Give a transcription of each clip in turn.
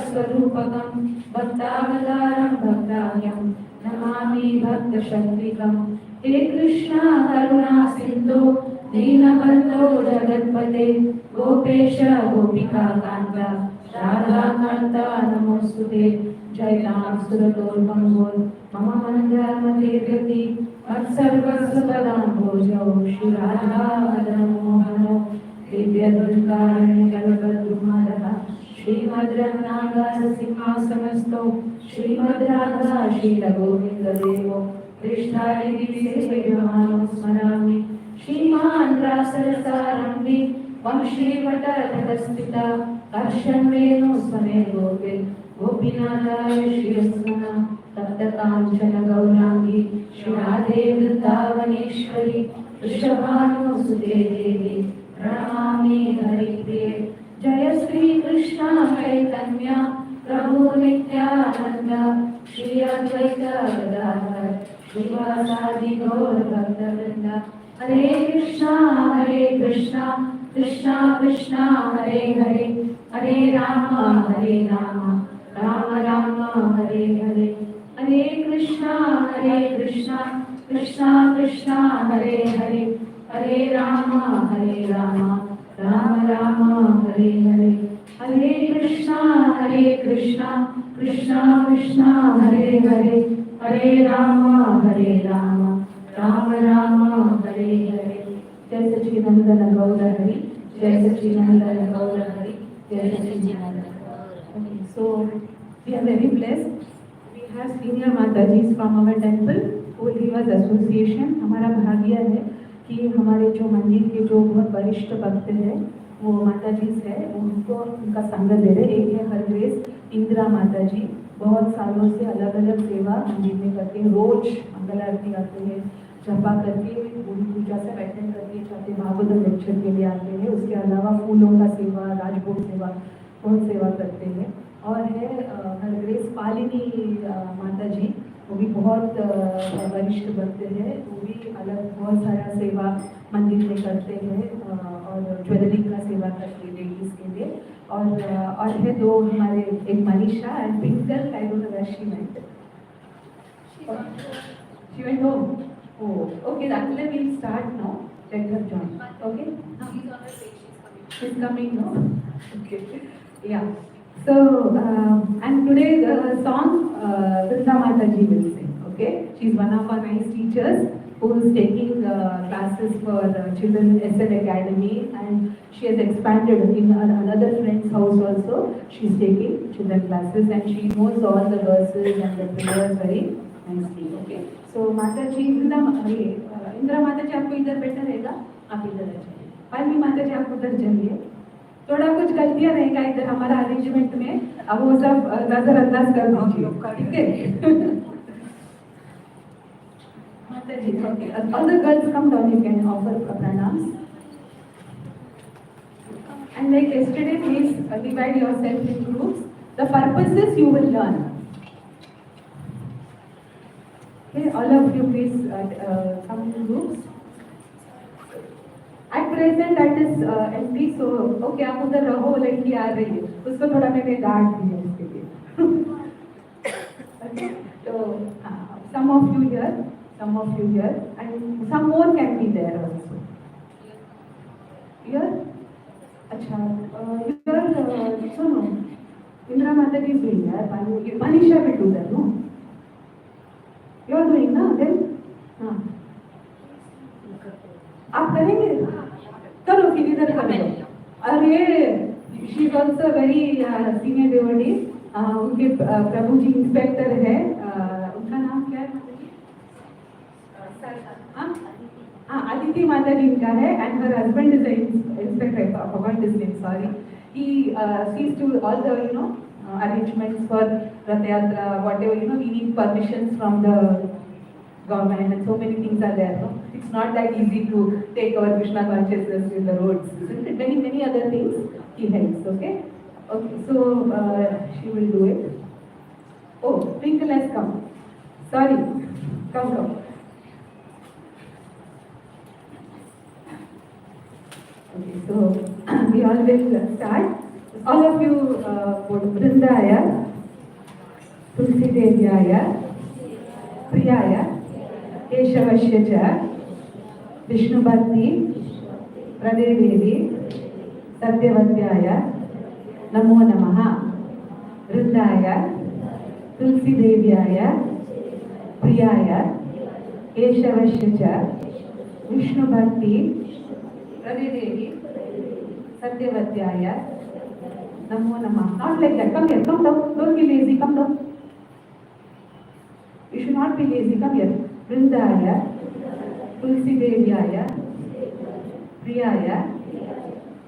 स्वरूपकं भक्तावतारं भक्ताह्यं नमामि भक्तशक्तिकं। हे कृष्णा करुणा सिन्धो दीनबन्धो जगत्पते गोपेश गोपिकान्त राधाकान्त नमोस्तुते। जय राम सुरतोर्भंगोर मम मन्दारमते गति मत्सर्वस्वदाम्भोजौ श्री राधा मदन मोहनो दिव्यदुर्गारण्यकल्पद्रुमदः श्रीमद्रङ्गाधर सिंहासनस्थो श्रीमद्राधा शीलगोविन्ददेवो कृष्णाय सेव्यमानो स्मरामि। श्रीमान् रासरसारम्भि वंशीवटतटस्थिता कर्षन् वेणुस्वने गोपे गोपीनाथाय श्रीयस्मना तप्तकाञ्चन गौराङ्गी श्रीराधे वृन्दावनेश्वरी वृषभानुसुते देवी प्रणमामि हरिप्रिये। जय श्री कृष्ण चैतन्य प्रभु नित्यानंद श्री अद्वैत गदाधर श्रीवासादि गौर भक्तवृंद। हरे कृष्णा कृष्णा कृष्णा हरे हरे हरे राम राम राम हरे हरे। हरे कृष्णा कृष्णा कृष्णा हरे हरे हरे राम राम राम हरे हरे। हरे कृष्णा कृष्णा कृष्णा हरे हरे हरे राम राम राम हरे हरे। जय सच्चिदानंद गौर हरि जय सच्चिदानंद गौर हरि जय सच्चिदानंद। So we are very blessed. We have senior Matajis from our temple who will give us association. हमारा भाग्य है कि हमारे जो मंदिर के जो बहुत वरिष्ठ भक्त हैं वो माताजी है, उनको उनका संग दे रहे। एक है हरग्रेस इंदिरा माताजी, बहुत सालों से अलग अलग सेवा मंदिर में करते हैं। रोज मंगल आरती आते हैं, जपा करके पूरी पूजा से अटेंड करके जाते, भागवत लेक्चर के लिए आते हैं। उसके अलावा फूलों का सेवा, राजभोग सेवा बहुत सेवा करते हैं। और है हरग्रेस पालिनी माता जी, वो भी बहुत वरिष्ठ भक्त है, वो भी अलग बहुत सारा सेवा मंदिर में करते हैं और ज्वेलरी का सेवा करते हैं लेडीज के लिए। और है दो हमारे, एक Manisha and Pinkal, I don't know where she went. She went home. Oh, okay. That we'll start now. Let her join. Okay. She's on her way. She's coming now. Okay. Yeah. So and today the song Vrinda Mataji will sing. Okay. She's one of our nice teachers who is taking classes for children SL Academy, and she has expanded in another friend's house also. She's taking children classes and she knows all the verses and the prayers very nicely. Okay. So माताजी इंदिरा माताजी आपको इधर better रहेगा, आप इधर आ जाइए। पालनी माताजी आप उधर जाइए। थोड़ा कुछ गलतियां रहेगा इधर हमारा अरेंजमेंट में, अब वो सब नजरअंदाज कर दीजिए, ठीक है? माताजी, okay. All the girls come down, you can offer pranams. And like yesterday, please divide yourself in groups. The purposes you will learn. Okay, all of you please come in groups. At present that is empty, so okay आप उधर रहो, लड़की आ रही है, उसको थोड़ा मैंने डांट दिया इसके लिए। Okay, so some of you here, and some more can be there also. Here, अच्छा, here सुनो, इंदिरा माता की भी है, Manisha will do that, no? You are doing ना, then हाँ, आप करेंगे? करो फिर इधर करो। अरे she is also very senior devotee, उनके प्रभु जी इंस्पेक्टर है, उनका नाम क्या है? हाँ, अदिति माता जी इनका है, and her husband is an inspector, I forgot his name, sorry. He sees to all the arrangements for Rath Yatra, whatever, we need permissions from the government and so many things are there, no? It's not that easy to take our Krishna consciousness in the roads, isn't it? Many other things he helps, okay? Okay, so she will do it. Oh, Twinkle has come. Sorry, come. Okay, so we all will start. All of you would Vrindaya, Tulsi Devyaya, Priyaya, Keshavasya cha, Vishnu Bhakti, Radhe Devi, Satyavatyaya, Namo Namaha, Vrindaya, Tulsi Devyaya, Priyaya, Keshavasya cha, Vishnu Bhakti, Radhe Devi, Satyavatyaya, Namo Namaha. Not like that. Come here. Come down. Don't be lazy. Come down. You should not be lazy. Come here. Vrindaya, Tulsi Devyaya, Priyaya,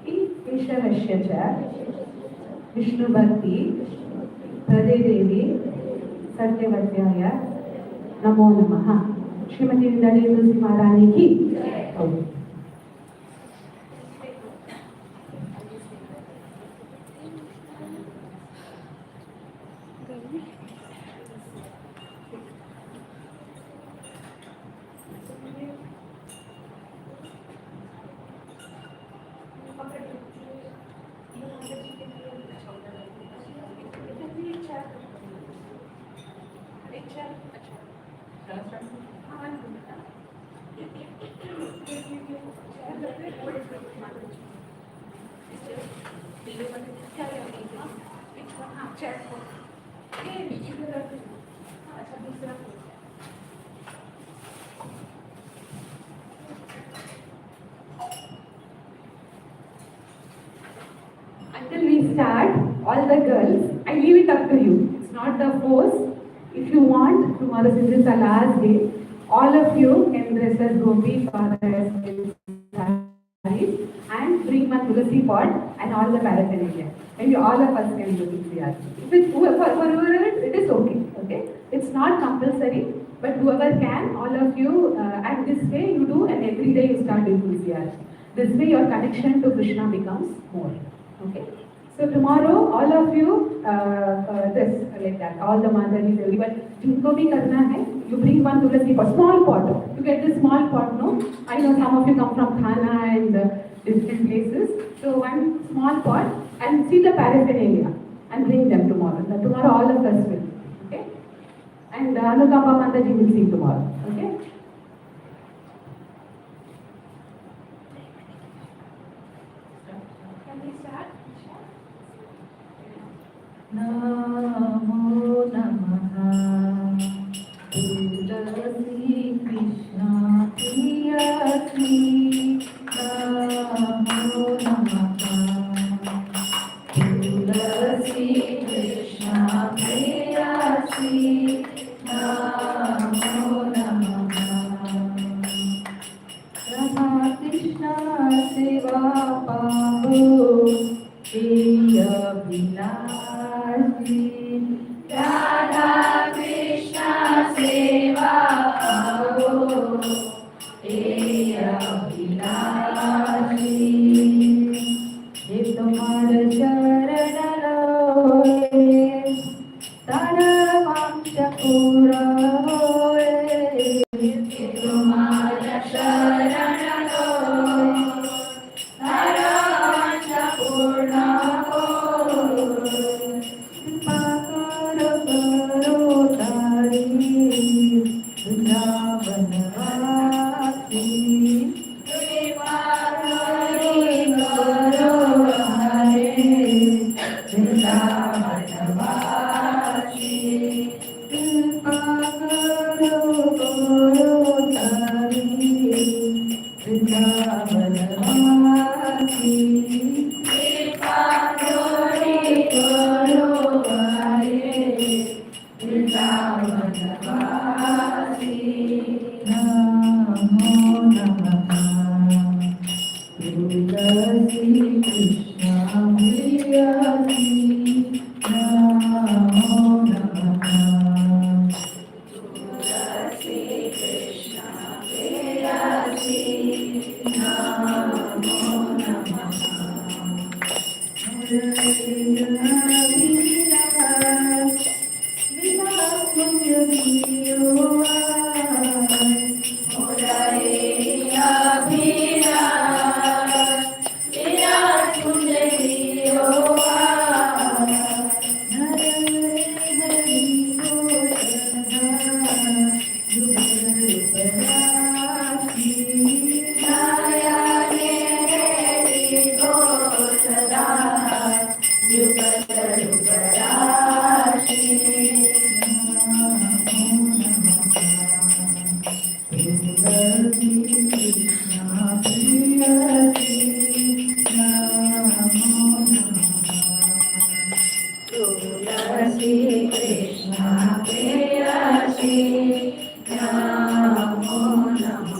Keshavasya cha, Vishnu Bhakti, Radhe Devi, Satyavatyaya, Namo Namaha. Shrimati Vindali Tulsi Maharani ki. Until we start, all the girls, I leave it up to you. It's not the force. If you want, tomorrow since it's the last day, all of you can dress as gopi, fathers, sarees, and bring one tulsi pot and all the paraphernalia. Maybe all of us can do it. If it's for whoever it is okay. Okay, it's not compulsory, but whoever can, all of you, and this way you do, and every day you start doing tulsi. This way your connection to Krishna becomes more. Okay. So tomorrow, all of you, this like that, all the mothers, everyone, जिनको भी करना है, you bring one tulsi pot, small pot. You get this small pot, no? I know some of you come from Thana and different places. So one small pot and see the paraphernalia and bring them tomorrow. Tomorrow all of us will. Okay? And Anukamba Mataji will see tomorrow. Okay? Namo Namaha Tulsi Krishna Priyasi Namo Namaha Tulsi Krishna Priyasi Namo Namaha Radha Krishna Seva Paho Priya Vilasi Radha Krishna Seva Paho Priya Vilasi Ye Tomar Charanalo Tara Vansha Pura Hoye Ye Tomar Charanalo Tara Vansha Pura Thank you. तुलसी कृष्ण प्रेयसी नमो नमः।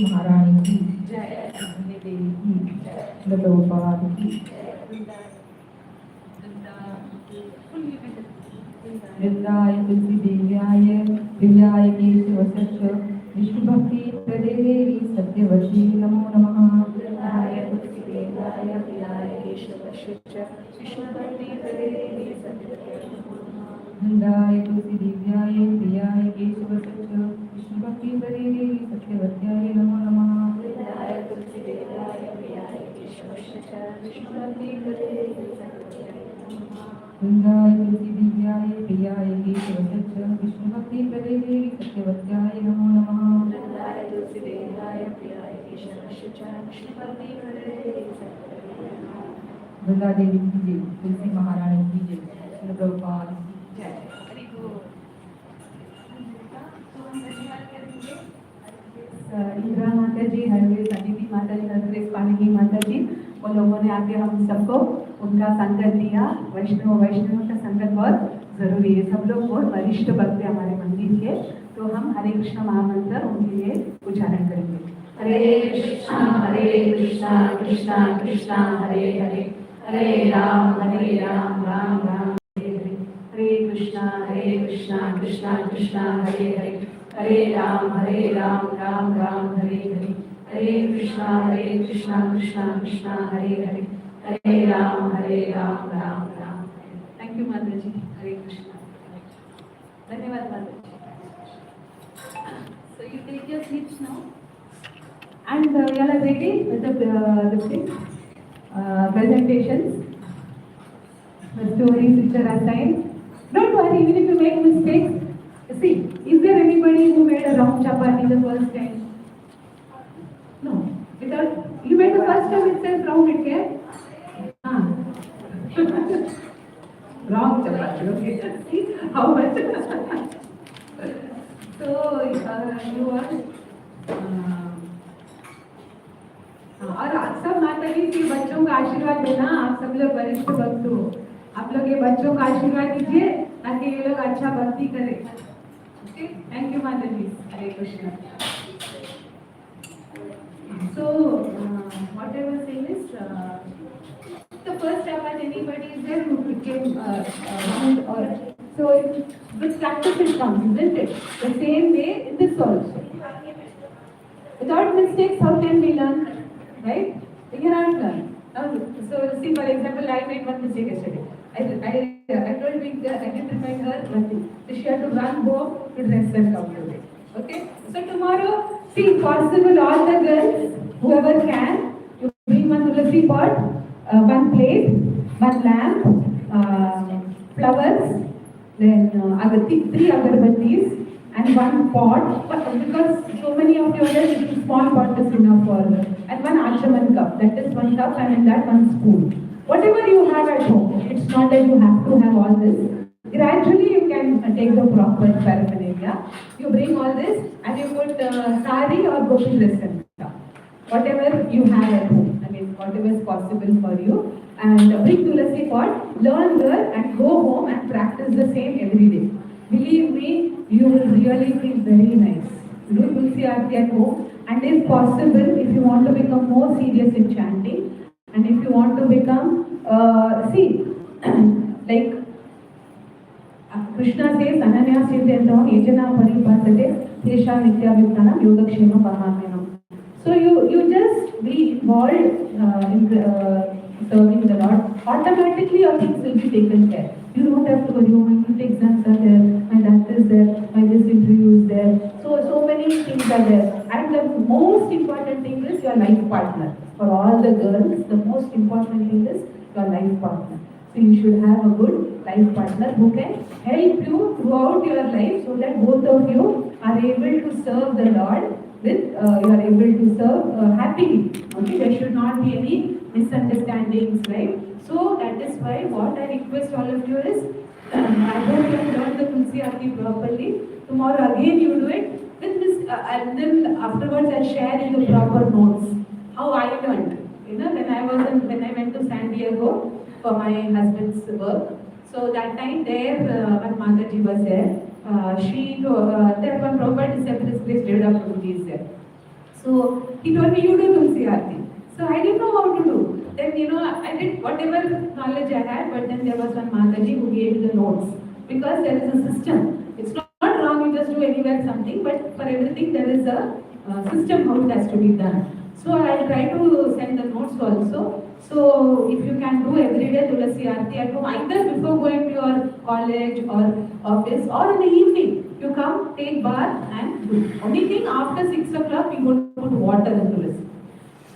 महारानी की जय, देवी की प्रभुपाद की वृंदाय तुलसी देव्याय दिव्याय केशवस्य विष्णु भक्ति प्रदे देवी सत्यवती नमो नमः। वृंदाय तुलसी देव्याय दिव्याय केशवस्य विष्णु भक्ति प्रदे देवी सत्यवती वृंदाय तुलसी देव्याय दिव्याय केशवस्य विष्णु भक्ति प्रदे देवी सत्यवत्याय नमो नमः। वृंदाय तुलसी देव्याय दिव्याय केशवस्य विष्णु भक्ति प्रदे देवी सत्यवत्याय वृंदाय तुलसी दिव्याय प्रियाय केशवस्य विष्णु भक्ति प्रदे देवी सत्यवत्याय नमो नमः। वृंदाय तुलसी देव्याय प्रियाय केशवस्य विष्णु भक्ति प्रदे देवी सत्यवत्याय वृंदा देवी की जय, तुलसी महारानी की जय, श्री प्रभुपाद की जय। इंदिरा माता जी, हरवेश अदिति माता जी, हरवेश पाणिनी माता जी, वो लोगों ने आके हम सबको उनका संगत दिया। वैष्णव का संगत बहुत जरूरी है। सब लोग बहुत वरिष्ठ भक्त है हमारे मंदिर के, तो हम हरे कृष्ण महामंत्र उनके लिए उच्चारण करेंगे। हरे कृष्णा कृष्णा कृष्णा हरे हरे, हरे राम राम राम हरे हरे। हरे कृष्णा कृष्णा कृष्णा हरे हरे, हरे राम राम राम हरे हरे। हरे कृष्णा कृष्णा कृष्णा हरे हरे, हरे राम राम राम। थैंक यू माता जी। हरे कृष्णा। धन्यवाद माता जी। So you take your seats now, and you are ready with the presentations, the stories which are assigned. Don't worry, even if you make mistakes. See, is there anybody who made a wrong chapati the first time? No. Without you made the first time itself wrong, it came. Wrong chapati. Okay. See how much. So you are. और आप सब माता जी के बच्चों का आशीर्वाद देना। आप सब लोग वरिष्ठ भक्त हो, आप लोग ये बच्चों का आशीर्वाद दीजिए ताकि ये लोग अच्छा भक्ति करें। ओके, थैंक यू माता जी। हरे Krishna. So what I was saying is, the first step at anybody is there who became round, or so with practice it comes, isn't it? The same way in this also. Without mistakes, how can we learn? Right? We cannot learn. So see, for example, I made one mistake yesterday. I told Vika, I didn't remind her nothing. So she had to run home to dress and come today. Okay? So tomorrow, see, possible all the girls, whoever can, you bring one tulsi pot, one plate, one lamp, flowers, then three agarbattis, and one pot, because so many of you others, small pot is enough for, and one achaman cup, that is one cup, and in that one spoon. Whatever you have at home, it's not that you have to have all this. Gradually you can take the proper paraphernalia. You bring all this and you put sari or gopi dress, whatever you have at home. I mean, whatever is possible for you. And bring tulasi pot, learn there, and go home and practice the same every day. Believe me, you will really feel very nice. Do tulsi aarti at home, and if possible, if you want to become more serious in chanting, and if you want to become, like Krishna says, Ananya Siddhentam Yajana Paripasate Tesha Nityavittana Yogakshema Pahamanam. So you just be involved in serving the Lord. Automatically your things will be taken care. You don't have to worry, oh my good exams are there, my that is there, my this interview is there. So many things are there. And the most important thing is your life partner. For all the girls, the most important thing is your life partner. So you should have a good life partner who can help you throughout your life, so that both of you are able to serve the Lord with, you are able to serve happily. Okay, there should not be any misunderstandings, right? So that is why what I request all of you is, I hope you have learned the Tulsi Aarti properly. Tomorrow again you do it with this, and then afterwards I'll share you the proper notes how I learned. You know, when I went to San Diego for my husband's work. So that time there, when Mataji was there, there one proper disciples place developed is there. So he told me, you do Tulsi Aarti. So I didn't know how to do. Then, I did whatever knowledge I had, but then there was one Mataji who gave me the notes. Because there is a system. It's not wrong, you just do anywhere something, but for everything there is a system how it has to be done. So I'll try to send the notes also. So if you can do every day Tulasi Aarti at home, either before going to your college or office, or in the evening, you come, take bath and do. Only thing, after 6 o'clock, you go to put water in Tulasi.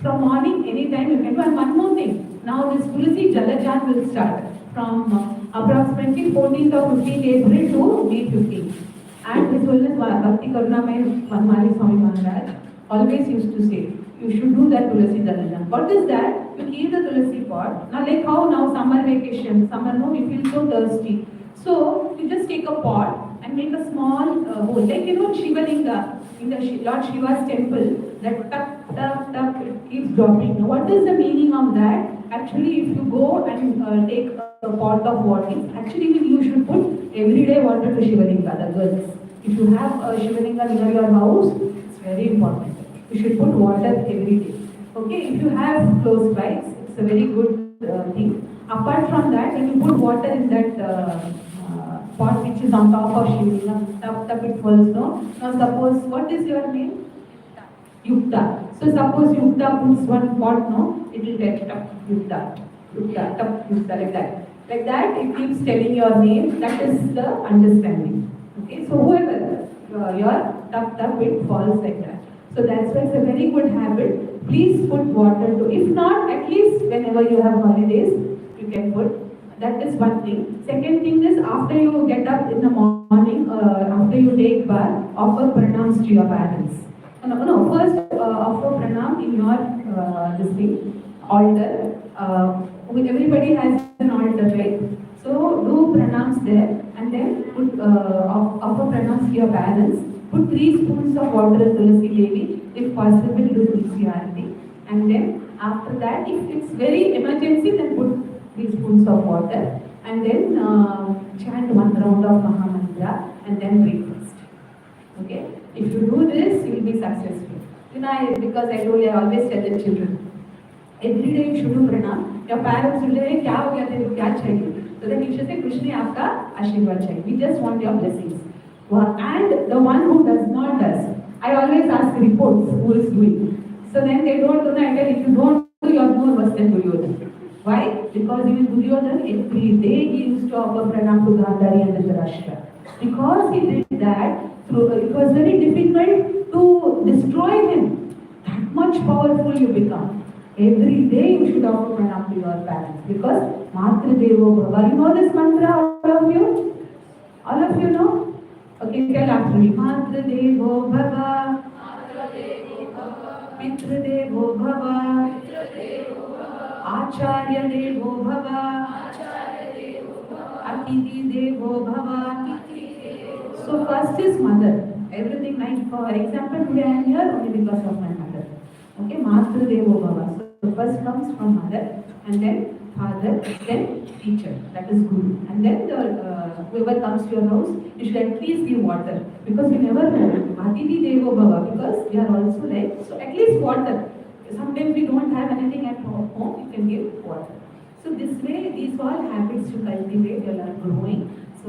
From morning, anytime you can do. And one more thing, now this Tulasi Jalachan will start from approximately 14th or 15th April to May 15th. And His Holiness Bhakti Karunamay Vanmali Swami Maharaj always used to say, you should do that Tulasi Jalachan. What is that? You keep the Tulasi pot. Now like how now summer vacation, summer no, we feel so thirsty. So you just take a pot and make a small hole. Like Shiva Linga in the Lord Shiva's temple, that tuck, tuck, tuck, it keeps dropping. Now, what is the meaning of that? Actually, if you go and take a pot of water, actually you should put everyday water to Shiva Linga, the girls. If you have a Shiva Linga near your house, it's very important. You should put water every day. Okay, if you have close by, it's a very good thing. Apart from that, when you put water in that pot which is on top of Shiva, tap it falls, no? Now suppose, what is your name? Yukta. So suppose Yukta puts one pot, no? It will get tap, Yukta, Yukta, tap, Yukta, like that. Like that, it keeps telling your name. That is the understanding. Okay, so whoever your tap, it falls like that. So that's why it's a very good habit. Please put water to, if not, at least whenever you have holidays, you can put. That is one thing. Second thing is, after you get up in the morning, after you take bath, offer pranams to your parents. No, first offer pranam in your this thing, altar. Everybody has an altar, right? So do pranams there, and then put, offer pranams to your parents. Put 3 spoons of water in Tulasi Devi, if possible, do Tulsi Aarti. And then after that, if it's very emergency, then put 3 spoons of water. And then chant 1 round of Mahamantra, and then breakfast. Okay? If you do this, you will be successful. Because I told you, I always tell the children, every day you should do pranam. Your parents will say, "Kya ho gaya tero, kya chahiye?" So then you should say, "Krishna, aapka ashirwad chahiye. We just want your blessings." And the one who does not does, I always ask reports who is doing. So then they don't do that. If you don't do, you are more worse than Duryodhana. Why? Because even Duryodhana, every day he used to offer pranam to Gandhari and Dhritarashtra. Because he did that, it was very difficult to destroy him. That much powerful you become. Every day you should offer pranam to your parents. Because Matru Devo Bhava. You know this mantra, all of you? All of you know? Okay, tell after me. Matru Devo Bhava. Pitru Devo Bhava. Acharya Devo Bhava. Atiti Devo Bhava. So first is mother. Everything like, for example, today I am here only because of my mother. Okay, Matru Devo Bhava. So first comes from mother, and then father, then teacher, that is guru. And then whoever comes to your house, you should at least give water. Because you never know. Atiti Devo Bhava, because we are also like, so at least water. Sometimes we don't have anything at home, you can give water. So this way, these all habits to cultivate, you are growing. So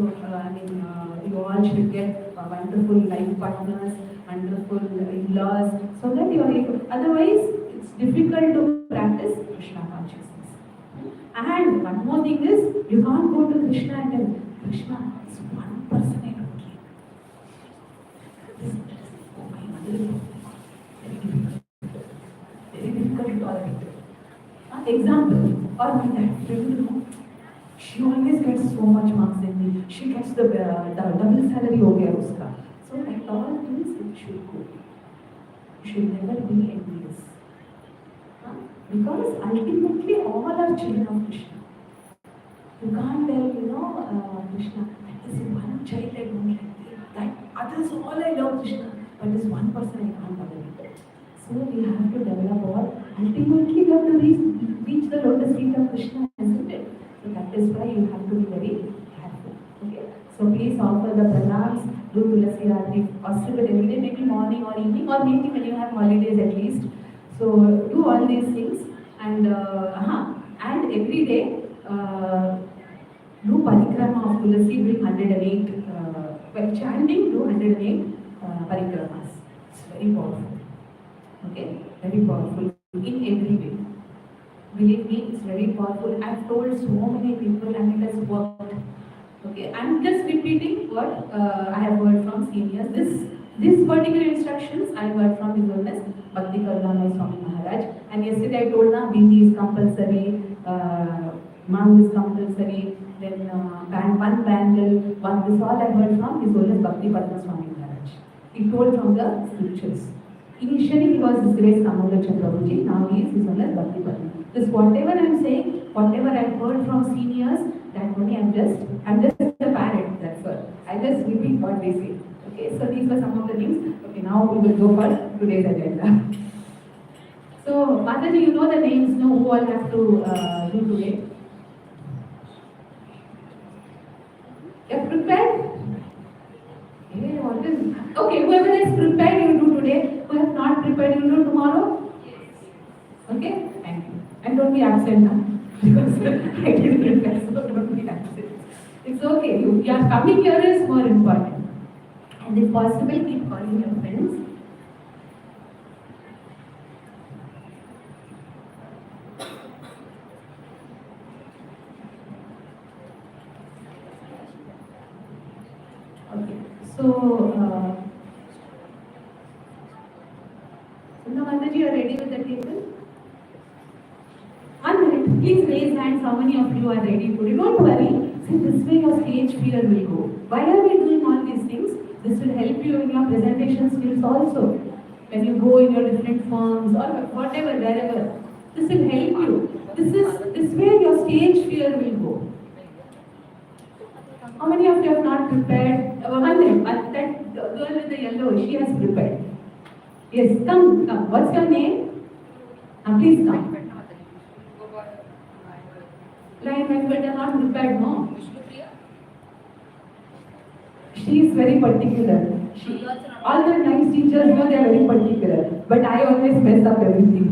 you all should get wonderful life partners, wonderful in-laws, so that you are able. Otherwise, it's difficult to practice Krishna consciousness. And one more thing is, you can't go to Krishna and tell, Krishna is one person I don't care. Oh my mother, very difficult. Very difficult to tolerate. Example, or my dad, friend, she always gets so much marks in me. She gets the double salary ho gaya uska. So at all things it should go. You should never be envious. Because ultimately all are children of Krishna. You can't tell, Krishna, that is one child I don't like. That others all I love Krishna, but this one person I can't tolerate. So we have to develop all. Ultimately we have to reach the lotus feet of Krishna, isn't it? So that is why you have to be very careful. Okay? So please offer the pranams, do Tulasi Aarti, possible every day, maybe morning or evening, or maybe when you have holidays at least. So do all these things, and every day do parikrama of Tulasi, bring 108. While chanting, do 108 parikramas. It's very powerful. Okay, very powerful in every way. Believe me, it's very powerful. I've told so many people and it has worked. Okay, I'm just repeating what I have heard from seniors. This particular instructions I heard from His Holiness Bhakti Karunamai Swami Maharaj. And yesterday I told na bindi is compulsory, mang is compulsory, then one bangle, one. This all I heard from His Holiness Bhakti Padma Swami Maharaj. He told from the scriptures. Initially he was His Grace Kamala Chakravarti, now he is His Holiness Bhakti Padma. This whatever I am saying, whatever I heard from seniors, that only I'm just a parrot, that's all. I just repeat what they say. Okay, so these were some of the names. Okay, now we will go for today's agenda. So, Mataji, you know the names, no, who all have to do today? You're prepared? Okay, what is? Okay, whoever is prepared, you do today. Who have not prepared, you do tomorrow. Okay, thank you. And don't be absent now because I didn't prepare, so don't be absent. It's okay. You are coming here is more important. And if possible, keep calling your friends. Okay, so Mataji, you are ready with the table? 1 minute. Please raise hands. How many of you are ready today? Don't worry. See, this way your stage fear will go. Why are we doing all these things? This will help you in your presentation skills also. When you go in your different firms or whatever, wherever, this will help you. This way your stage fear will go. How many of you have not prepared? 1 minute. That girl with the yellow, she has prepared. Yes, come. What's your name? Please come. Line member, they are not prepared, no? She is very particular. All the nice teachers know they are very particular. But I always mess up everything.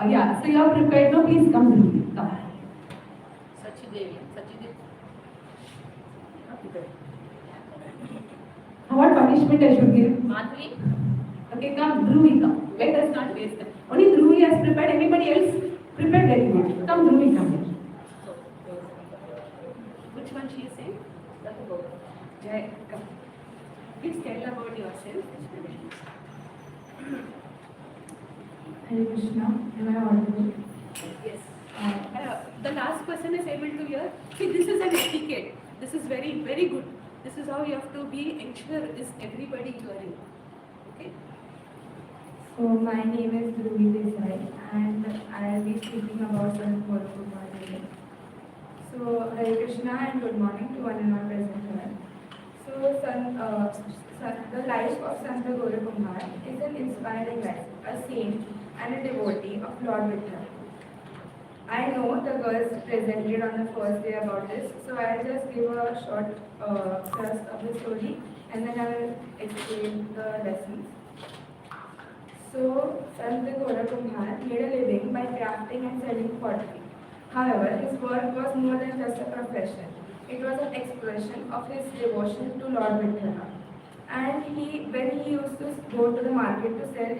Yeah, so you are prepared, no? Please come to me. Come. What punishment I should give? Madhuri. Okay, come, Dhruvi, come. Let us not waste time. Only Dhruvi has prepared. Anybody else prepared? Very good. Come, Dhruvi, come here. Which one she is saying? Jai, come. Please tell about yourself. Hare Krishna, am I audible? Yes. The last person is able to hear. See, this is an etiquette. This is very, very good. This is how you have to be. Ensure is everybody hearing. Okay. So my name is Dhruvi Desai and I will be speaking about Sant Gaurakumar today. So Hare Krishna and good morning to one and all present here. So the life of Sant Gaurakumar is an inspiring life, a saint and a devotee of Lord Vithal. I know the girls presented on the first day about this, so I'll just give a short thrust of the story and then I will explain the lessons. So, Sant Gaurakumar made a living by crafting and selling pottery. However, his work was more than just a profession. It was an expression of his devotion to Lord Vithal. And when he used to go to the market to sell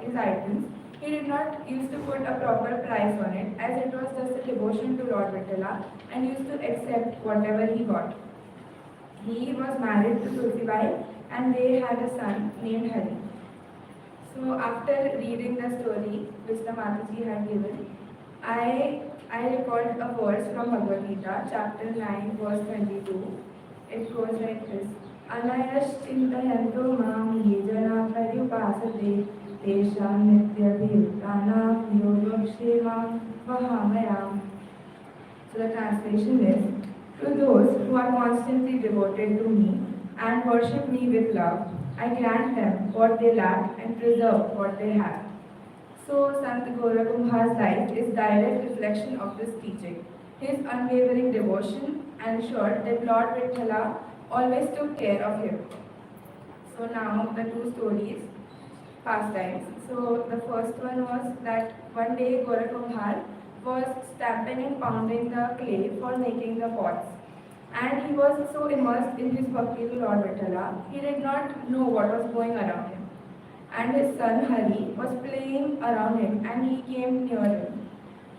his items, he did not used to put a proper price on it, as it was just a devotion to Lord Vithal and used to accept whatever he got. He was married to Tulsibai and they had a son named Hari. So after reading the story which the Mataji had given, I recalled a verse from Bhagavad Gita, chapter 9, verse 22. It goes like this. Anayash chintayanto mam ye jana paryupasate tesham nityabhirtanam yogakshemam vahamayam. So the translation is, to those who are constantly devoted to me and worship me with love, I grant them what they lack and preserve what they have. So Sant Gaurakumar's life is direct reflection of this teaching. His unwavering devotion ensured that Lord Vithal always took care of him. So now the two stories, pastimes. So the first one was that one day Gaurakumar was stamping and pounding the clay for making the pots. And he was so immersed in his bhakti to Lord Vithal, he did not know what was going around him. And his son Hari was playing around him and he came near him.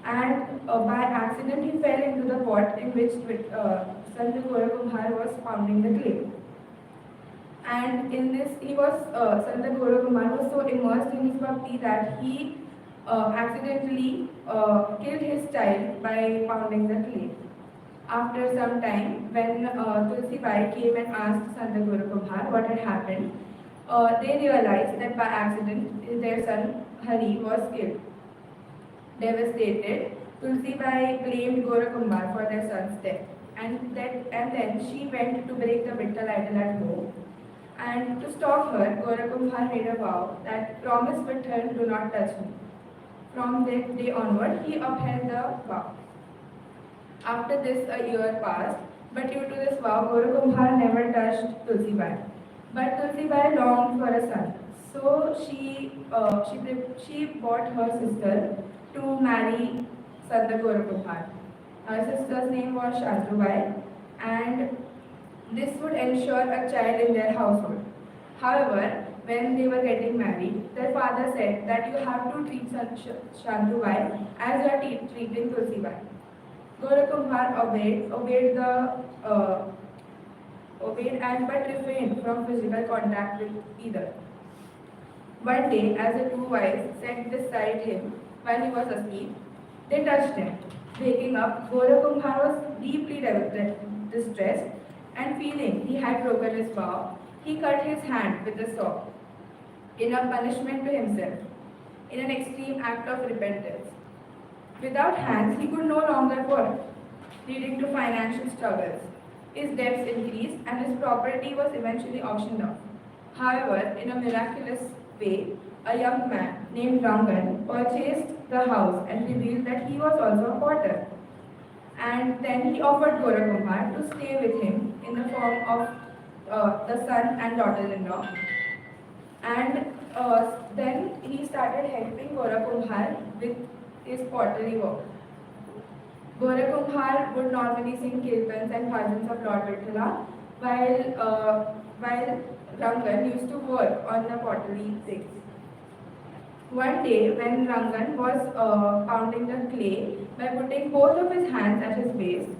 And by accident he fell into the pot in which Sant Gaurakumar was pounding the clay. And in this, Sant Gaurakumar was so immersed in his bhakti that he accidentally killed his child by pounding the clay. After some time, when Tulsibai came and asked Sant Gaurakumar what had happened, they realized that by accident their son Hari was killed. Devastated, Tulsibai blamed Gaurakumar for their son's death and then she went to break the Vittal idol at home. And to stop her, Gorakumbhar made a vow that promise Vittal do not touch me. From that day onward, he upheld the vow. After this, a year passed, but due to this vow, Gorakumbhar never touched Tulsibai. But Tulsibai longed for a son, so she bought her sister to marry Sant Gorakumbhar. Her sister's name was Shantubai, and this would ensure a child in their household. However, when they were getting married, their father said that you have to treat Shantubai as you are treating Tulsibai. Gorakumbhar obeyed and but refrained from physical contact with either. One day, as the two wives sat beside him while he was asleep, they touched him. Waking up, Gorakumbhar was deeply distressed and feeling he had broken his vow, he cut his hand with a saw in a punishment to himself, in an extreme act of repentance. Without hands, he could no longer work, leading to financial struggles. His debts increased and his property was eventually auctioned off. However, in a miraculous way, a young man named Rangan purchased the house and revealed that he was also a potter. And then he offered Gorakumbhar to stay with him in the form of the son and daughter-in-law. And then he started helping Gorakumbhar with his pottery work. Gorakumbhar would normally sing kirtans and bhajans of Lord Vitthala while Rangan used to work on the pottery things. One day, when Rangan was pounding the clay by putting both of his hands at his waist,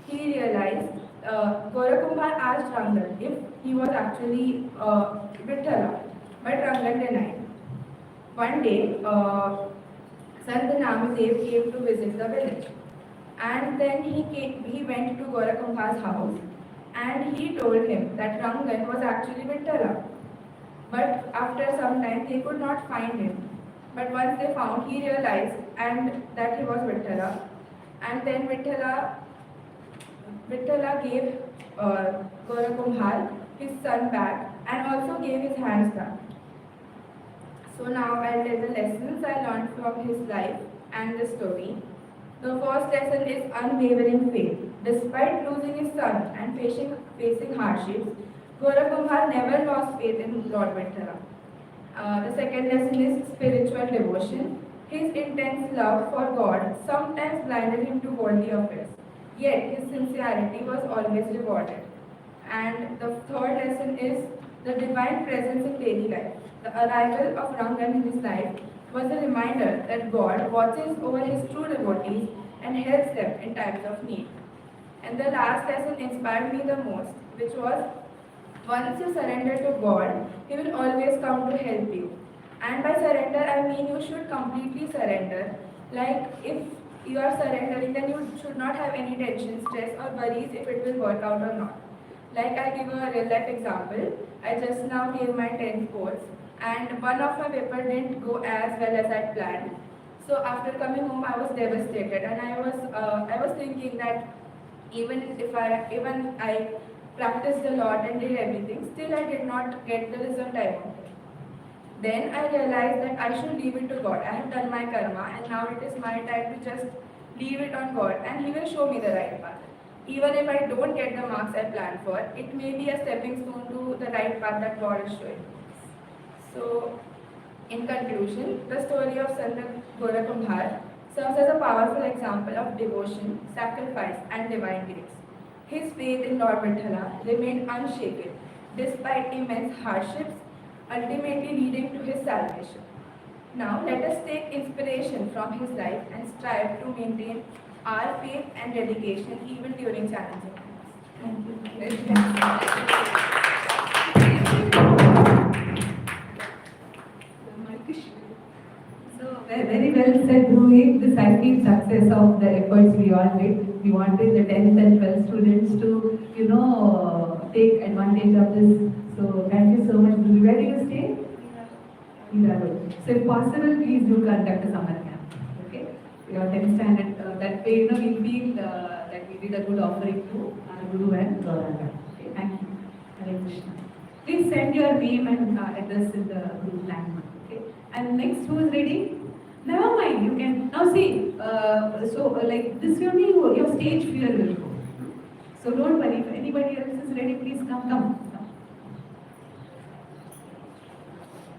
he realized Gorakumbhar asked Rangan if he was actually Vitthala, but Rangan denied. One day, Sant Namadev came to visit the village, and then he went to Gorakumbhar's house, and he told him that Rangan was actually Vitthala. But after some time, they could not find him. But once they found, he realized and that he was Vitthala. And then Vitthala gave Gorakumbhar his son back and also gave his hands back. So now I'll tell the lessons I learned from his life and the story. The first lesson is unwavering faith. Despite losing his son and facing hardships, Gorakumbhar never lost faith in Lord Vitthala. The second lesson is spiritual devotion. His intense love for God sometimes blinded him to worldly affairs, yet his sincerity was always rewarded. And the third lesson is the divine presence in daily life. The arrival of Rangan in his life was a reminder that God watches over his true devotees and helps them in times of need. And the last lesson inspired me the most, which was once you surrender to God, He will always come to help you. And by surrender, I mean you should completely surrender. Like if you are surrendering, then you should not have any tension, stress, or worries if it will work out or not. Like I give a real life example. I just now gave my 10th course, and one of my paper didn't go as well as I planned. So after coming home, I was devastated, and I was thinking that even I practiced a lot and did everything, still I did not get the result I wanted. Then I realized that I should leave it to God. I have done my karma, and now it is my time to just leave it on God, and He will show me the right path. Even if I don't get the marks I planned for, it may be a stepping stone to the right path that God is showing. So, in conclusion, the story of Sant Gorakumbhar serves as a powerful example of devotion, sacrifice, and divine grace. His faith in Lord Vitthala remained unshaken despite immense hardships, ultimately leading to his salvation. Now, let us take inspiration from his life and strive to maintain our faith and dedication even during challenging times. Thank you. So very well said, Dhruvi. This I think success of the efforts we all did. We wanted the 10th and 12th students to, take advantage of this. So thank you so much, Dhruvi. Where do you stay? Hirakud. So if possible, please do conduct a summer camp. Okay? your 10th standard. That way, we feel that we did a good offering to our Guru and Gauranga. Okay, thank you. Hare Krishna. Please send your name and address in the group landmark. Okay. And next, who is ready? Never mind. You can now see. Like this, only your stage fear will go. So don't worry. If anybody else is ready, please come.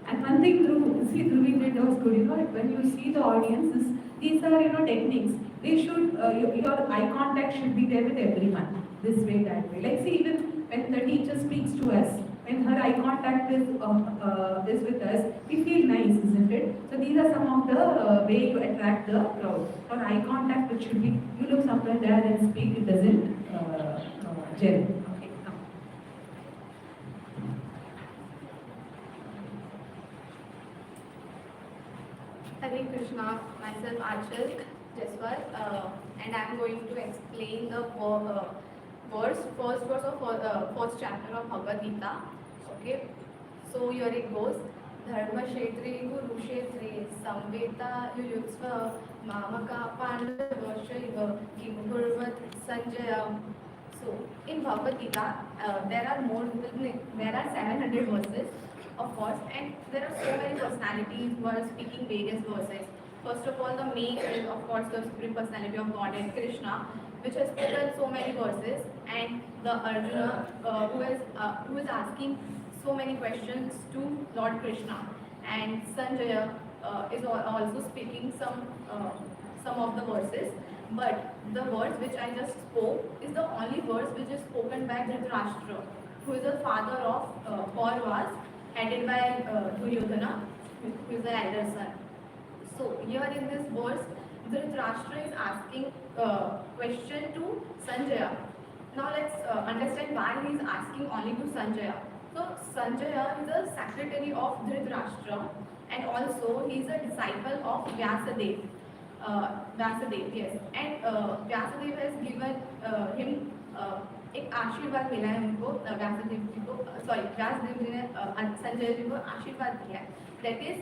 And one thing Dhruvi did was good, when you see the audience, these are, techniques. They should, your eye contact should be there with everyone, this way, that way. Like, see, even when the teacher speaks to us, when her eye contact is with us, we feel nice, isn't it? So these are some of the way you attract the crowd. For eye contact, it should be, you look somewhere there and speak, it doesn't gel. Okay, come. Hare Krishna, myself Achal Jaswal, and I am going to explain the first verse of first chapter of Bhagavad Gita. Okay, so here it goes. Dharma Kshetre Guru Kshetre Samveta Yuyutsva Mamaka Pandava Shaiva Kim Kurvat Sanjaya. So in Bhagavad Gita, there are 700 verses, of course, and there are so many personalities who are speaking various verses. First of all, the main is, of course, the Supreme Personality of Godhead, Krishna, which has spoken so many verses, and the Arjuna, who is asking so many questions to Lord Krishna, and Sanjaya is also speaking some of the verses. But the verse which I just spoke is the only verse which is spoken by Dhritarashtra, who is the father of Kauravas, headed by Duryodhana, who is the elder son. So here in this verse, Dhritarashtra is asking question to Sanjaya. Now let's understand why he is asking only to Sanjaya. So Sanjaya is a secretary of Dhritarashtra, and also he is a disciple of Vyasadeva. Vyasadeva, yes, and Vyasadeva has given him एक आशीर्वाद मिला है उनको व्यासदेव जी को व्यासदेव जी ने संजय जी को आशीर्वाद दिया है. That is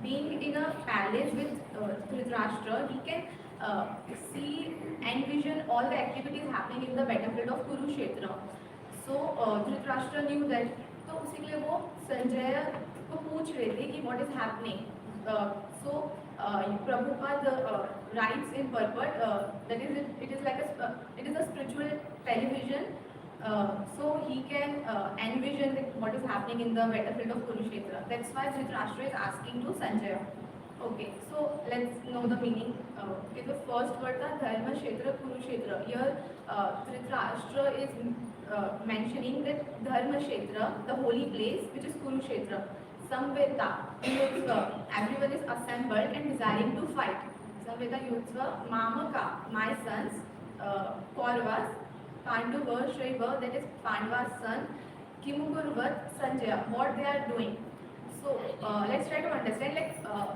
being in a palace with Dhritarashtra, he can see and vision all the activities happening in the battlefield of Kurukshetra. So Dhritarashtra knew that, तो उसी के लिए वो संजय को पूछ रहे थे कि what is happening. So Prabhupada writes in purport that it is a spiritual television, so he can envision what is happening in the battlefield of Kurukshetra. That's why Dhritarashtra is asking to Sanjaya. Okay, so let's know the meaning. Okay, the first word is Dharma Kshetra Kurukshetra. Here Dhritarashtra is mentioning that Dharma Kshetra, the holy place, which is Kurukshetra. Samveta, everyone is assembled and desiring to fight. Samveta Yutsva, Mamaka, my sons, Kauravas, Pandava, Shaiva, that is Pandava's son, Kimukurvat, Sanjaya, what they are doing. So let's try to understand,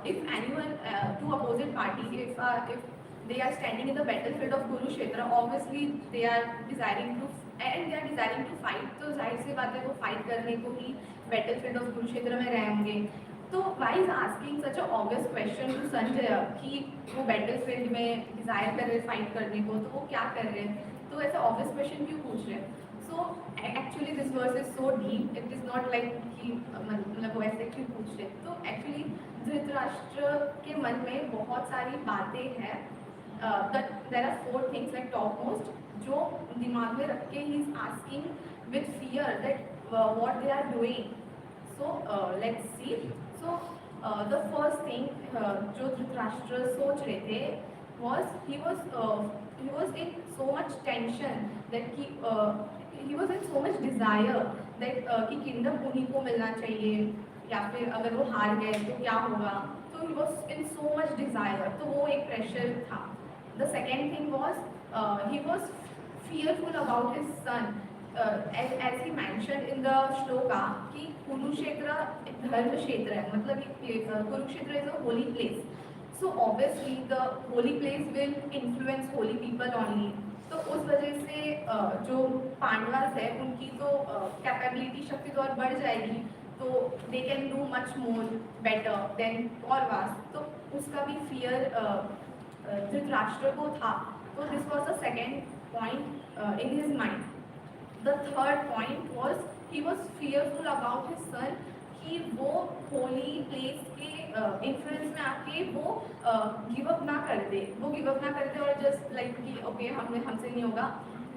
if anyone, two opposite parties, if they are standing in the battlefield of Kurukshetra, obviously they are desiring to fight. तो जाहिर सी बात है वो fight करने को ही battlefield of Kurukshetra में रहेंगे. तो why is asking such a obvious question to Sanjay कि वो battlefield में desire कर रहे फाइट करने को, तो वो क्या कर रहे हैं, तो ऐसा obvious question क्यों पूछ रहे हैं. So actually this verse is so deep, it is not like कि मतलब वो ऐसे क्यों पूछ रहे. तो actually धृतराष्ट्र के मन में बहुत सारी बातें हैं. There are 4 things like topmost जो दिमाग में रख के he is asking with fear that what they are doing. So let's see. So the first thing जो धृतराष्ट्र सोच रहे थे was he was in so much tension that he was in so much desire that कि kingdom उन्हीं को मिलना चाहिए या फिर अगर वो हार गए तो क्या होगा. So he was in so much desire. तो वो एक pressure था. The second thing was he was fearful about his son. As he mentioned in the shloka कि कुरुक्षेत्र धर्म क्षेत्र है, मतलब Kurukshetra is a holy place. So obviously the holy place will influence holy people only. तो उस वजह से जो पांडवास है उनकी तो कैपेबिलिटी शक्ति तो और बढ़ जाएगी. तो they can do much more better than Kauravas. तो उसका भी fear धृतराष्ट्र को था. So this was the second point in his mind. The third point was he was fearful about his son कि वो होली प्लेस के इन्फ्लुएंस में आके वो गिव अप ना कर दे, और जस्ट लाइक कि ओके हमसे नहीं होगा,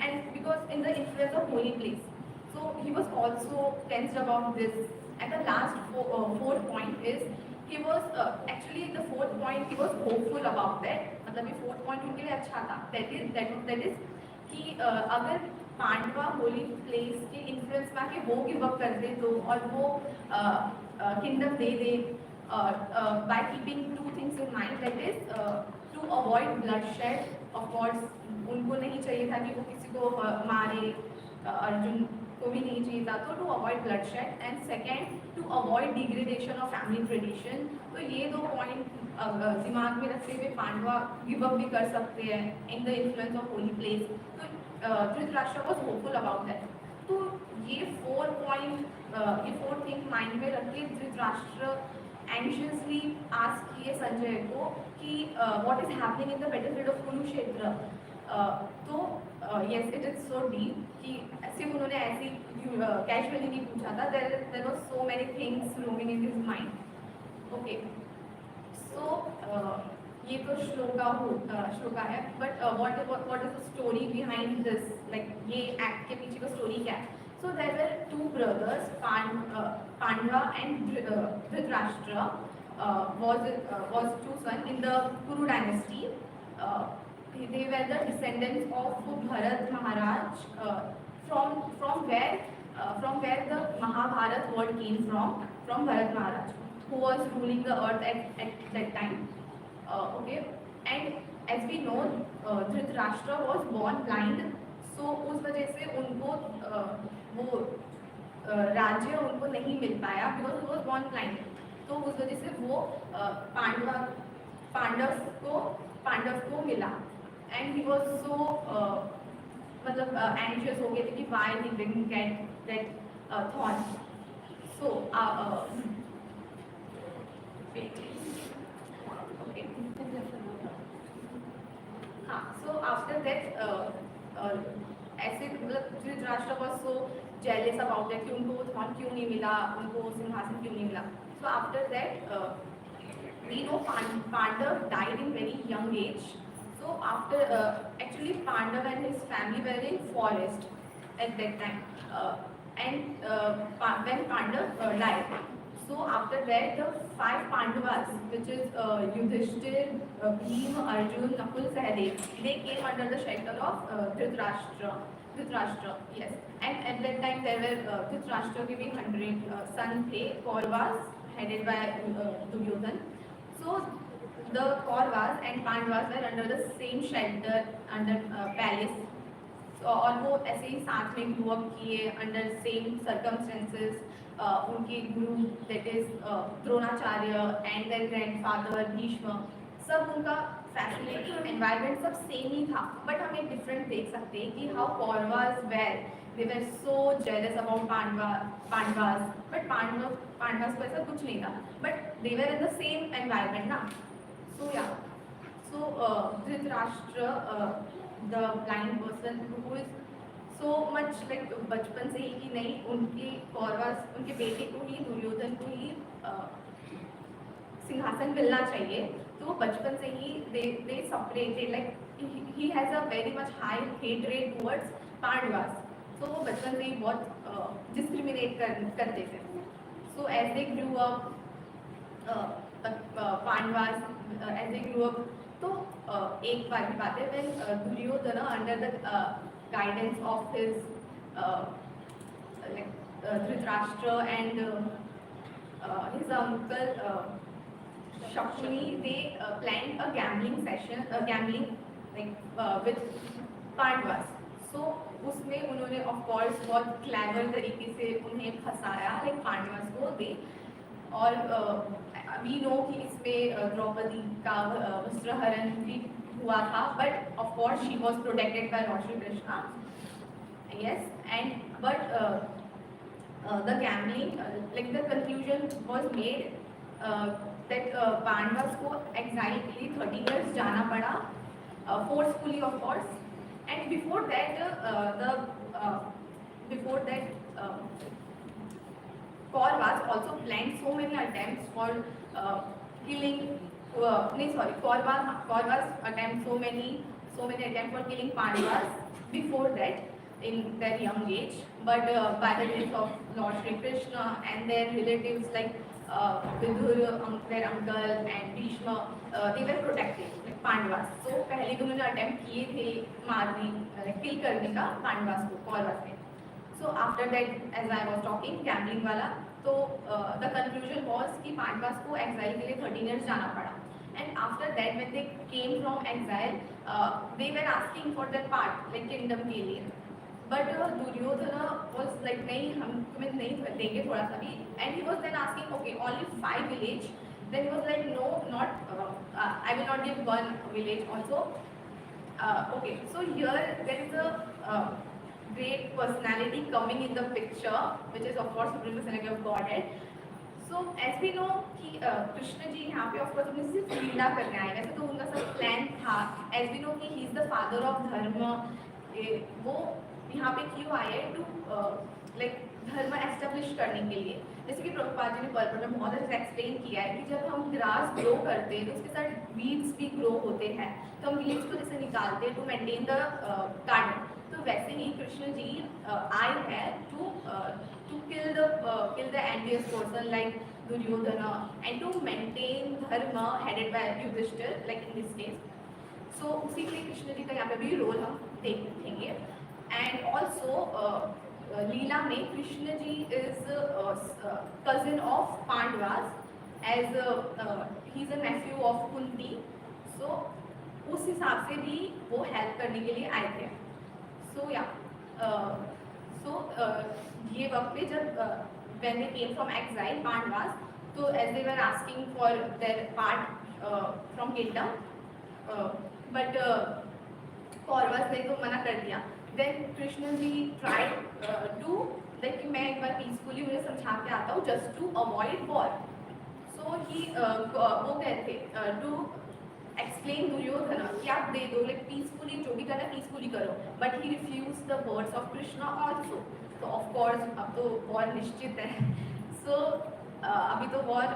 and because in the influence of holy place. So he was also tensed about this. And the last fourth point is he was actually the fourth point he was hopeful about that. मतलब ये fourth point उनके लिए अच्छा था. That is कि अगर पांडवा holy place के influence में आके वो गिव अप कर दे तो और वो kingdom they they by keeping two things in mind, that is to avoid bloodshed. Of course उनको नहीं चाहिए था कि वो किसी को मारे, अर्जुन को भी नहीं चाहिए था, तो to avoid bloodshed, and second to avoid degradation of family tradition. तो ये दो पॉइंट दिमाग में रखते हुए पांडवा गिव अप भी कर सकते हैं in the influence of holy place. तो Dhritarashtra was hopeful about that. तो ये फोर थिंग माइंड में रख के धृतराष्ट्र एंशियसली आस्क किए संजय को कि what is happening in the battlefield of Kurukshetra. तो yes, it is so deep कि सिर्फ उन्होंने ऐसी कैजुअली नहीं पूछा था. There was so many things roaming in his mind. Okay, so ये तो श्लोका है, but what is the story behind this, like ये एक्ट के पीछे का स्टोरी क्या है. So there were two brothers, Pandava and Dhritarashtra was two sons in the Kuru dynasty. They were the descendants of Bharat Maharaj, from where the Mahabharat word came from Bharat Maharaj, who was ruling the earth at that time. Okay, and as we know, Dhritarashtra was born blind, so उस वजह से उनको वो राज्य उनको नहीं मिल पाया because he was born blind. तो उस वजह से वो पांडव को मिला, and he was so मतलब anxious हो गए थे कि why he didn't get that thorn. So okay. हाँ, so after that ऐसे मतलब Dhritarashtra was so jealous about that कि उनको वो थॉर्न क्यों नहीं मिला, उनको सिंहासन क्यों नहीं मिला. So after that we know Pandav died in very young age. So after actually Pandav and his family were in forest at that time, and when Pandav died, so after that the 5 Pandavas, which is Yudhishthir, Bhima, Arjun, Nakul, Sahadev, they came under the shelter of Dhritarashtra, yes. And at that time there were Dhritarashtra के भी 100 sons थे, Kauravas headed by Duryodhan. So the Kauravas and Pandavas were under the same shelter, under palace. So, और वो ऐसे ही साथ में grow up किए अंडर सेम सर्कमस्टेंसेस. उनके गुरु that is Dronacharya and their grandfather Bhishma, सब उनका फैसिलिटी एनवायरनमेंट सब सेम ही था. बट हम एक डिफरेंट देख सकते हैं कि how Kauravas were, they were so jealous about Pandavas, but Pandavas को ऐसा कुछ नहीं था, but they were in the same environment ना. So yeah, so Dhritarashtra the blind person who is so much like बचपन से ही कि नहीं उनके कौरवास, उनके बेटे को ही, दुर्योधन को ही सिंहासन मिलना चाहिए. तो वो बचपन से ही they separated, like he has a very much high hatred towards Pandavas. तो वो बचपन से ही बहुत डिस्क्रिमिनेट करते थे. So as they grew up Pandavas, as they grew up, तो एक बार की बात है when Duryodhana under the guidance of his Dhritarashtra and his uncle Shakuni, they planned a gambling with Pandavas. So उसमें उन्होंने of course बहुत clever तरीके से उन्हें फंसाया, like पांडवास को दे. और we know कि इसमें द्रौपदी का वस्त्रहरण भी हुआ था, but of course she was protected by Lord Shri Krishna, yes. And but the gambling, like the conclusion was made that Pandavas को exile के लिए 13 years जाना पड़ा, forcefully of course, and before that before that Kauravas also planned so many attempts for killing. Kauravas attempt so many attempts for killing Pandavas before that in their young age. But by the grace of Lord Shri Krishna and their relatives like Vidur, their uncle, and Bhishma, they were protected like Pandavas. So पहले भी उन्होंने attempt किए थे मारने, kill करने का Pandavas को, Kauravas ने. So after that, as I was talking, gambling वाला, तो the conclusion was कि पांडवास को exile के लिए 13 years जाना पड़ा. And after that, when they came from exile, they were asking for their part, like kingdom के लिए. But Duryodhana was like नहीं, हम तुम्हें नहीं देंगे थोड़ा सा भी. And he was then asking, okay, only 5 village. Then he was like, no, not I will not give 1 village also. Okay, so here there is a great personality coming in the picture, which is of course supreme personality of Godhead. So as we know कि कृष्ण जी यहाँ पे of course अपनी सिर्फ लीला करने आए, वैसे तो उनका सब प्लान था. As we know कि he is the father of dharma, वो यहाँ पे क्यों आए to like धर्म एस्टेब्लिश करने के लिए. जैसे कि प्रभुपाद जी ने पर्पल में बहुत अच्छे एक्सप्लेन किया है कि जब हम ग्रास ग्रो करते हैं तो उसके साथ वीड्स भी ग्रो होते हैं, तो हम वीड्स को जैसे निकालते हैं टू मेंटेन द गार्डन. तो वैसे ही कृष्ण जी आए हैं to kill the envious person like Duryodhana and to maintain dharma headed by Yudhishthir, like in this case. So उसी के लिए कृष्ण जी का यहाँ पे भी रोल हम देखेंगे. And also लीला में Krishna ji is cousin of Pandavas, as he is a nephew of Kunti. So उस हिसाब से भी वो हेल्प करने के लिए आए थे. So yeah, ये वक्त पे जब when they came from exile, Pandavas, so as they were asking for their part from kingdom, but Kauravas ने तो मना कर दिया. Then Krishna ji tried to like कि मैं एक बार peacefully उन्हें समझा के आता हूँ just to avoid war. So he वो कहते थे to explain Duryodhana कि आप दे दो like peacefully, जो भी करना peacefully करो. But he refused the words of Krishna also. So of course अब तो war निश्चित है. So अभी तो war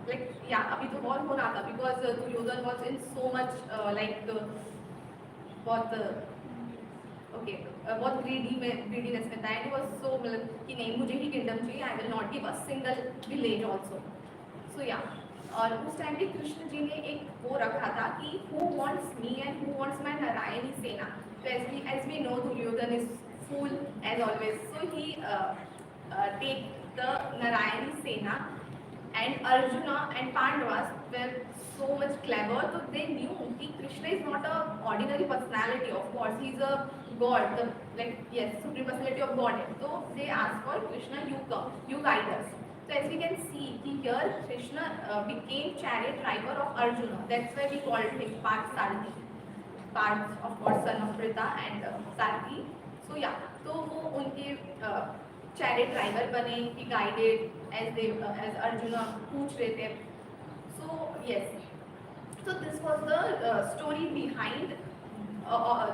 like yeah अभी तो war होना था because Duryodhana was in so much like बहुत okay बहुत greediness में था, and he was so मतलब कि नहीं मुझे ही kingdom चाहिए, I will not give a single village also. So yeah, और उस टाइम पे कृष्ण जी ने एक वो रखा था कि who wants me and who wants my Narayani सेना. So as we know Duryodhana is fool as always, so he take the Narayani सेना, and Arjuna and Pandavas were so much clever, so they knew that Krishna is not a ordinary personality. Of course, he is a god, the like yes, supreme personality of Godhead. So they asked for Krishna, you come, you guide us. So as we can see, here Krishna became chariot driver of Arjuna. That's why we called him Parth Sarthi. Parth, of course, son of Pritha and Sarthi. So yeah, so वो उनके chariot driver बने, he guided as Arjuna पूछ रहे थे. So yes, so this was the story behind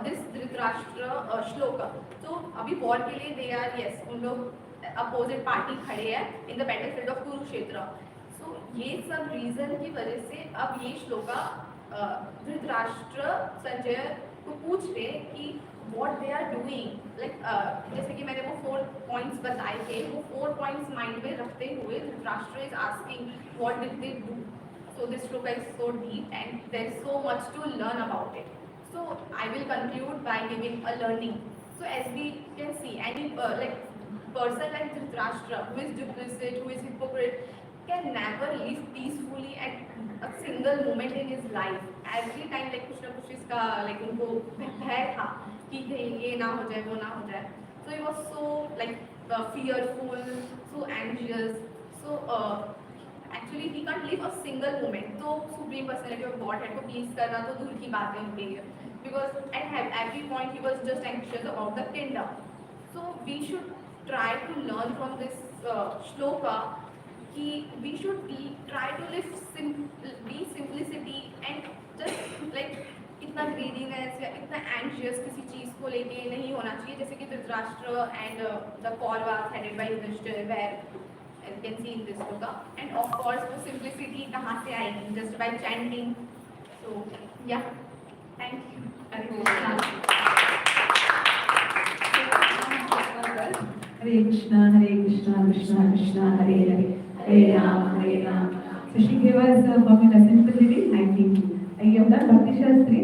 this Dhritarashtra shloka. So अभी war के लिए they are yes उन लोग opposite party खड़े हैं in the battlefield of Kurukshetra. So ये सब reason की वजह से अब ये श्लोका धृतराष्ट्र संजय को पूछ रहे कि what they are doing, like जैसे कि मैंने वो 4 points बताए थे, वो 4 points mind में रखते हुए Dhritarashtra is asking what did they do. So this shloka is so deep and there is so much to learn about it. So I will conclude by giving a learning. So as we can see, any like person like Dhritarashtra who is duplicit, who is hypocrite, can never live peacefully at a single moment in his life. Every time like कुछ ना कुछ इसका like उनको भय था कि ये ना हो जाए वो ना हो जाए. So he was so like fearful, so anxious. So actually he can't live a single moment. तो supreme personality of Godhead को please करना तो दूर की बात है उनके लिए. Because at every point he was just anxious about the kingdom. So we should try to learn from this shloka कि we should try to live be simplicity and just like इतना greediness या इतना anxious किसी चीज़ को लेके नहीं होना चाहिए, जैसे कि Dhritarashtra and the Kauravas headed by Yudhishthir, where you can see in this sloka. And of course वो simplicity कहाँ से आएगी, just by chanting. So yeah, thank you. Hare Krishna, Krishna Krishna, Hare Hare, Hare Rama, Hare Rama. So she gave us a formula, simple living, 19. You have done Bhakti Shastri?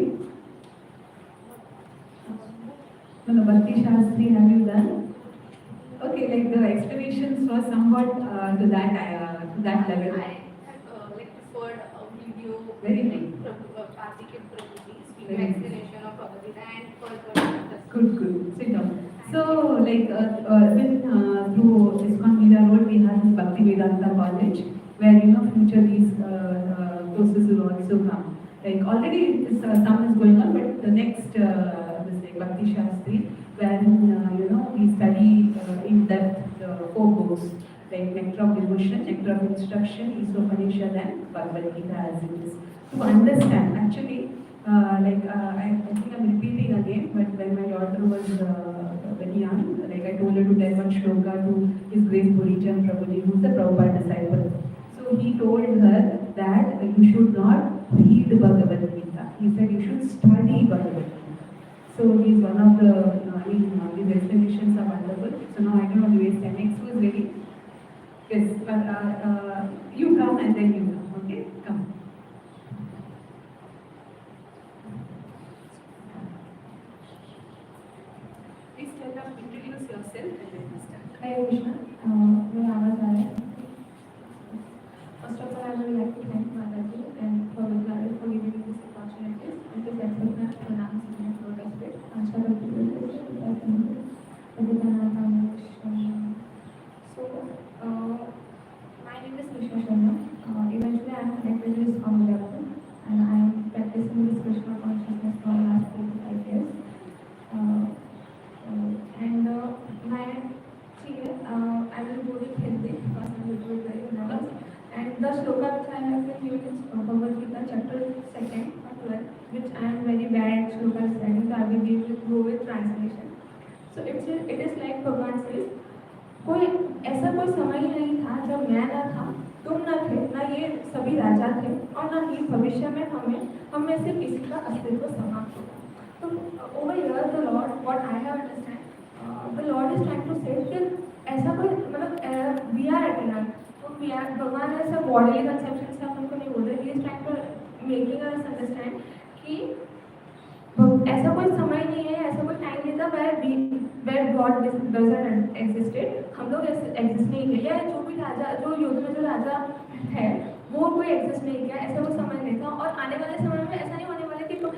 No, Bhakti Shastri, have you done? Okay, like the explanations were somewhat to that level. I have like referred a video. Very nice. Karthikeyan Prabhuji's video Very nice. explanation of Bhagavad Gita and further. Good. Sit down. So, like, when through ISKCON Meera Road, we have this Bhakti Vedanta College, where future these courses will also come. Like already this sum is going on, but the next this like Bhakti Shastri, wherein we study in depth the 4 books like Nectar of Devotion, Nectar of Instruction, Isopanishad, and Bhagavad Gita as it is. To understand, actually, I think I'm repeating again, but when my daughter was very young, like I told her to tell one shloka to His Grace Purichand Prabhuji, who's the Prabhupada disciple. So he told her that you should not read Bhagavad Gita. He said you should study Bhagavad Gita. So he is one of the, his explanations are wonderful. So now I don't want to waste time. Next who is ready? Yes, but you come and then you come, okay? Come. Please tell us, introduce yourself and then we start. Hare Krishna, मेरा आवाज आ रहा है. First of all, I would like to thank Mataji and Prabhupada for giving me this opportunity and to accept my pronouns in my lotus feet. So, my name is Nisha Sharma. Eventually, I am connected with this development and I am practicing this Krishna consciousness for the last 4 to 5 years. I will go with Hindi because I will do it very nervous. And the shloka which I have been using is Bhagavad Gita chapter 2 or 12, which I am very bad at shloka studying, so I will go with translation. So it is like Bhagwan says, ऐसा कोई समय ही नहीं था जब मैं ना था, तुम ना थे, ना ये सभी राजा थे और ना ही भविष्य में हम में से किसी का अस्तित्व समाप्त होगा. So over here the Lord, what I have understand, the Lord is trying to say कि ऐसा कोई मतलब we are eternal. We are भगवान ऐसा bodily conception से अपन को नहीं बोल रहे. He is trying to making us understand कि ऐसा कोई समय नहीं है, ऐसा कोई टाइम नहीं था where God doesn't existed. हम लोग exist नहीं किए, या जो भी राजा, जो युद्ध में जो राजा है वो कोई exist नहीं किया, ऐसा कोई समय नहीं था. और आने वाले समय में ऐसा नहीं